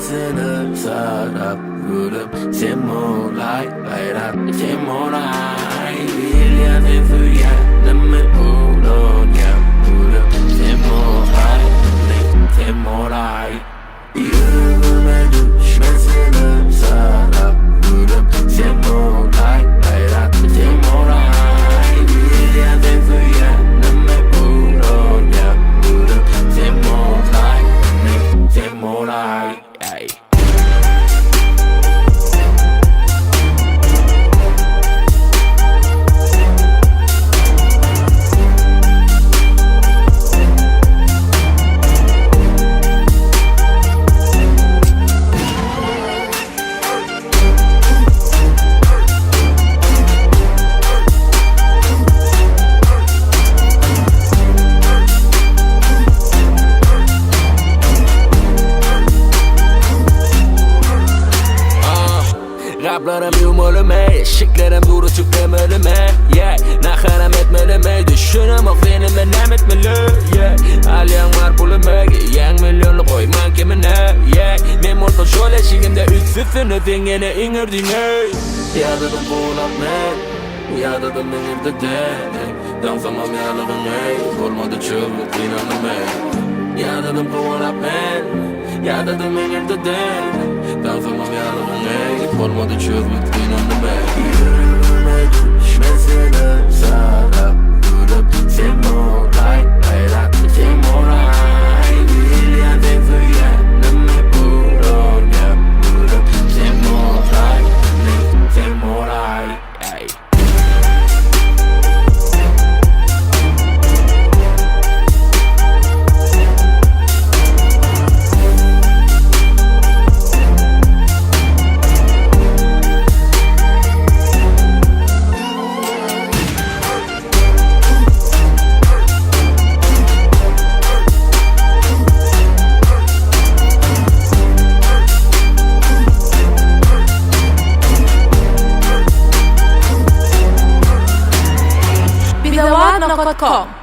Düşmesini sarap vurup sen molay bayrak sen molay Bilyen füyenimi ulonyam vurup sen molay sen molay Yüreğime düşmesini sarap vurup sen molay bayrak sen molay Bilyen füyenimi ulonyam vurup sen molay sen molay Raplarım yumulime, şiklerim duru tüplemelime yeah. Naharam etmelime, düşünüm afenime nem etmeli yeah. Alyan var bulime, yang milyonlu koyman kimine yeah. Men mutlu şöyle şigimde ütsüfünü dingene ingerdine Yadadım buğulap men, yadadım inirde de Dansamam yalığın ey, olmadı çığlık inanım ey Yadadım buğulap men, yadadım inirde de Dansamam yalığın ey, olmadı çığlık inanım ey Yüreğime düşmesine sarap vurup sen molay bayrak sen molay Bilyen füyenimi ulonyam vurup sen molay sen molay Bidawan.com